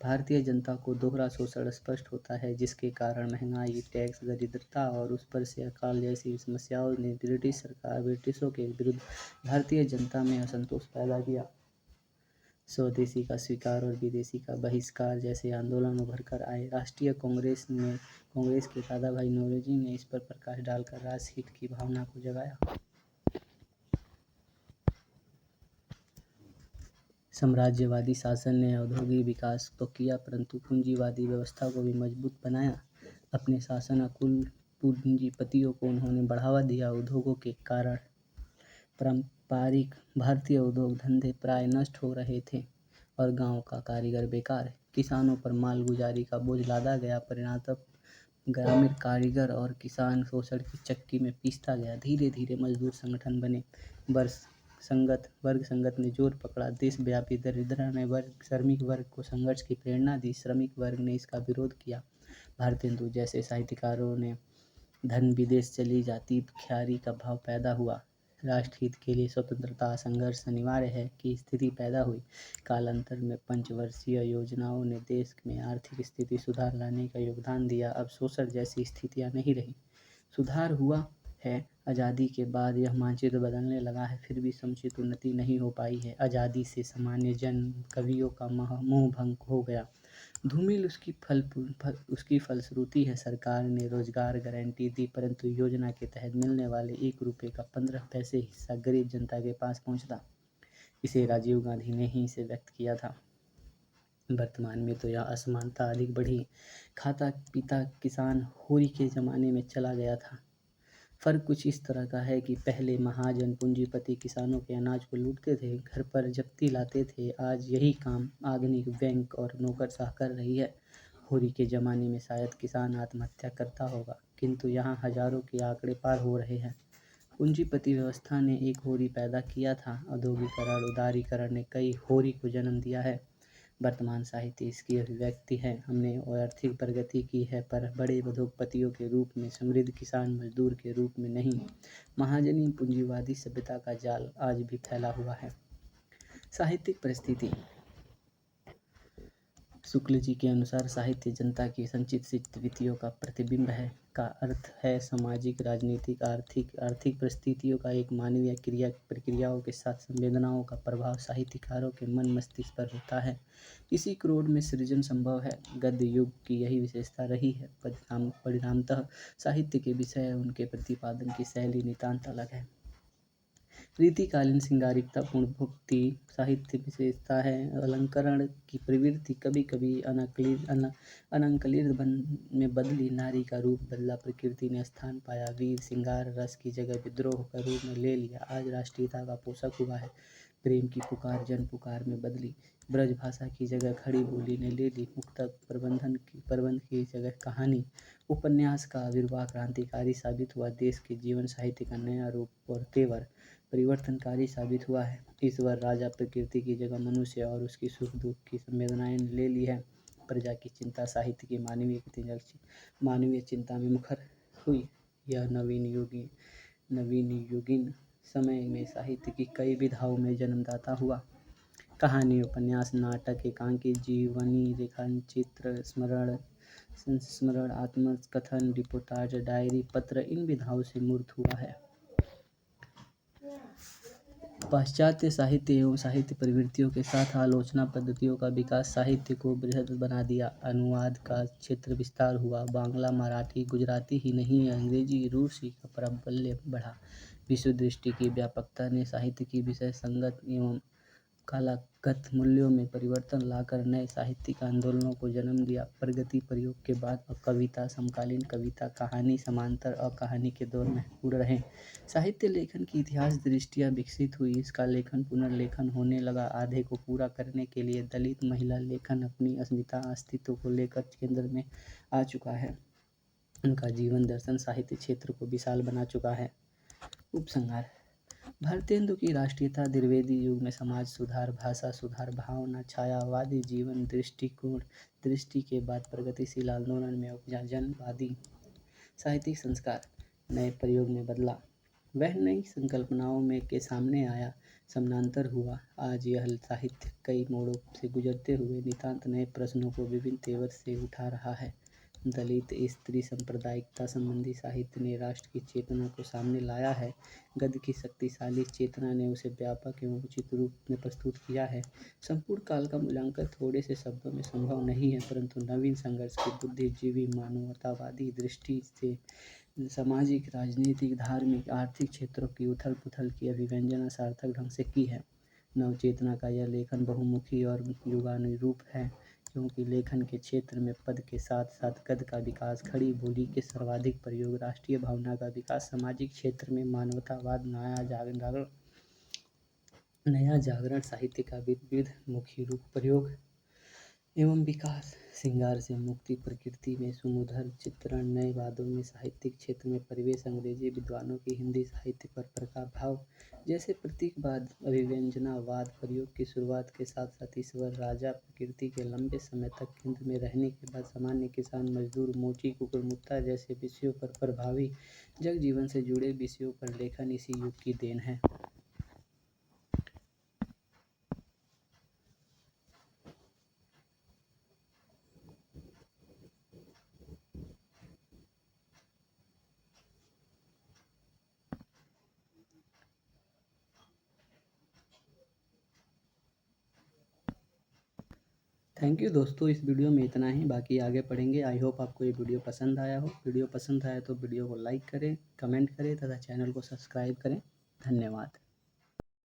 भारतीय जनता को दोहरा शोषण स्पष्ट होता है, जिसके कारण महंगाई, टैक्स, दरिद्रता और उस पर से अकाल जैसी समस्याओं ने ब्रिटिशों के विरुद्ध भारतीय जनता में असंतोष पैदा किया। स्वदेशी का स्वीकार और विदेशी का बहिष्कार जैसे आंदोलन उभर कर आए। राष्ट्रीय कांग्रेस के दादा भाई नौरोजी ने इस पर प्रकाश डालकर राष्ट्रहित की भावना को जगाया। साम्राज्यवादी शासन ने औद्योगिक विकास तो किया परंतु पूंजीवादी व्यवस्था को भी मजबूत बनाया। अपने शासनाकुल पूंजीपतियों को उन्होंने बढ़ावा दिया। उद्योगों के कारण पारंपरिक भारतीय उद्योग धंधे प्राय नष्ट हो रहे थे और गांव का कारीगर बेकार। किसानों पर मालगुजारी का बोझ लादा गया। परिणामतः ग्रामीण कारीगर और किसान शोषण की चक्की में पीसता गया। धीरे धीरे मजदूर संगठन बने। वर्ग संगत ने जोर पकड़ा। देशव्यापी दरिद्रता ने श्रमिक वर्ग को संघर्ष की प्रेरणा दी। श्रमिक वर्ग ने इसका विरोध किया। भारतेंदु जैसे साहित्यकारों ने धन विदेश चली जाती ख्यारी का भाव पैदा हुआ। राष्ट्रहित के लिए स्वतंत्रता संघर्ष अनिवार्य है की स्थिति पैदा हुई। कालांतर में पंचवर्षीय योजनाओं ने देश में आर्थिक स्थिति सुधार लाने का योगदान दिया। अब शोषण जैसी स्थितियां नहीं रही। सुधार हुआ है। आज़ादी के बाद यह मानचित्र बदलने लगा है, फिर भी समुचित उन्नति नहीं हो पाई है। आज़ादी से सामान्य जन कवियों का मोह भंग हो गया। धूमिल उसकी फलश्रुति है। सरकार ने रोजगार गारंटी दी परंतु योजना के तहत मिलने वाले 1 रुपये का 15 पैसे हिस्सा गरीब जनता के पास पहुंचता। इसे राजीव गांधी ने ही इसे व्यक्त किया था। वर्तमान में तो यह असमानता अधिक बढ़ी। खाता पीता किसान होरी के ज़माने में चला गया था। फर्क कुछ इस तरह का है कि पहले महाजन पूंजीपति किसानों के अनाज को लूटते थे, घर पर जप्ती लाते थे। आज यही काम आधुनिक बैंक और नौकरशाह कर रही है। होरी के ज़माने में शायद किसान आत्महत्या करता होगा, किंतु यहाँ हजारों के आंकड़े पार हो रहे हैं। पूंजीपति व्यवस्था ने एक होरी पैदा किया था। औद्योगिकरण, उदारीकरण ने कई होरी को जन्म दिया है। वर्तमान साहित्य इसकी अभिव्यक्ति है। हमने आर्थिक प्रगति की है पर बड़े उद्योगपतियों के रूप में, समृद्ध किसान मजदूर के रूप में नहीं। महाजनी पूंजीवादी सभ्यता का जाल आज भी फैला हुआ है। साहित्यिक परिस्थिति। शुक्ल जी के अनुसार साहित्य जनता की संचित स्थितियों का प्रतिबिंब है। का अर्थ है सामाजिक, राजनीतिक, आर्थिक परिस्थितियों का एक मानवीय प्रक्रियाओं के साथ संवेदनाओं का प्रभाव साहित्यकारों के मन मस्तिष्क पर होता है। इसी क्रोध में सृजन संभव है। गद्य युग की यही विशेषता रही है। परिणामतः साहित्य के विषय उनके प्रतिपादन की शैली नितांत अलग है। रीतिकालीन श्रृंगारिकता पूर्ण भक्ति साहित्य विशेषता है। अलंकरण की प्रवृत्ति कभी कभी अनंकलित में बदली। नारी का रूप बदला, प्रकृति ने स्थान पाया। वीर श्रृंगार रस की जगह विद्रोह का रूप में ले लिया। आज राष्ट्रीयता का पोषक हुआ है। प्रेम की पुकार जन पुकार में बदली, ब्रज भाषा की जगह खड़ी बोली ने ले ली, मुक्तक प्रबंध की जगह कहानी, उपन्यास का आविर्भाव क्रांतिकारी साबित हुआ, देश के जीवन साहित्य का नया रूप और तेवर परिवर्तनकारी साबित हुआ है। ईश्वर राजा प्रकृति की जगह मनुष्य और उसकी सुख दुख की संवेदनाएं ले ली है। प्रजा की चिंता साहित्य की मानवीय चिंता में मुखर हुई। यह नवीन युगीन समय में साहित्य की कई विधाओं में जन्मदाता हुआ। कहानी, उपन्यास, नाटक, एकांकी, जीवनी, रेखाचित्र, संस्मरण, आत्मकथन, रिपोर्टाज, डायरी, पत्र इन विधाओं से मूर्त हुआ है। पाश्चात्य साहित्य एवं साहित्य प्रवृत्तियों के साथ आलोचना पद्धतियों का विकास साहित्य को बृहद बना दिया। अनुवाद का क्षेत्र विस्तार हुआ। बांग्ला, मराठी, गुजराती ही नहीं अंग्रेजी, रूसी का प्राबल्य बढ़ा। विश्व दृष्टि की व्यापकता ने साहित्य की विषय संगत एवं कालागत मूल्यों में परिवर्तन लाकर नए साहित्यिक आंदोलनों को जन्म दिया। प्रगति प्रयोग के बाद अब कविता, समकालीन कविता, कहानी समांतर और कहानी के दौर में उड़ रहे साहित्य लेखन की इतिहास दृष्टियाँ विकसित हुई। इसका लेखन पुनर्लेखन होने लगा। आधे को पूरा करने के लिए दलित महिला लेखन अपनी अस्मिता अस्तित्व को लेकर केंद्र में आ चुका है। उनका जीवन दर्शन साहित्य क्षेत्र को विशाल बना चुका है। उपसंहार: भारतेंदु की राष्ट्रीयता द्विवेदी युग में समाज सुधार, भाषा सुधार, भावना, छायावादी जीवन दृष्टि के बाद प्रगतिशील आंदोलन में उपजा जनवादी साहित्यिक संस्कार नए प्रयोग में बदला। वह नई संकल्पनाओं में के सामने आया, समानांतर हुआ। आज यह साहित्य कई मोड़ों से गुजरते हुए नितांत नए प्रश्नों को विभिन्न तेवर से उठा रहा है। दलित स्त्री सांप्रदायिकता संबंधी साहित्य ने राष्ट्र की चेतना को सामने लाया है। गद्य की शक्तिशाली चेतना ने उसे व्यापक एवं उचित रूप में प्रस्तुत किया है। संपूर्ण काल का मूल्यांकन थोड़े से शब्दों में संभव नहीं है, परंतु नवीन संघर्ष की बुद्धिजीवी मानवतावादी दृष्टि से सामाजिक, राजनीतिक, धार्मिक, आर्थिक क्षेत्रों की उथल पुथल की अभिव्यंजना सार्थक ढंग से की है। नवचेतना का यह लेखन बहुमुखी और युगानुरूप है, क्योंकि लेखन के क्षेत्र में पद के साथ साथ गद्य का विकास, खड़ी बोली के सर्वाधिक प्रयोग, राष्ट्रीय भावना का विकास, सामाजिक क्षेत्र में मानवतावाद, नया जागरण, साहित्य का विविध मुखी रूप प्रयोग एवं विकास, श्रृंगार से मुक्ति, प्रकृति में सुमधुर चित्रण, नए वादों में साहित्यिक क्षेत्र में प्रवेश, अंग्रेजी विद्वानों की हिंदी साहित्य पर प्रभाव जैसे प्रतीकवाद, अभिव्यंजनावाद प्रयोग की शुरुआत के साथ साथ ईश्वर राजा प्रकृति के लंबे समय तक केंद्र में रहने के बाद सामान्य किसान, मजदूर, मोची, कुकुरमुत्ता जैसे विषयों पर प्रभावी जग जीवन से जुड़े विषयों पर लेखन इसी युग की देन है। थैंक यू दोस्तों, इस वीडियो में इतना ही, बाकी आगे पढ़ेंगे। आई होप आपको ये वीडियो पसंद आया हो। वीडियो पसंद आया तो वीडियो को लाइक करें, कमेंट करें तथा चैनल को सब्सक्राइब करें। धन्यवाद।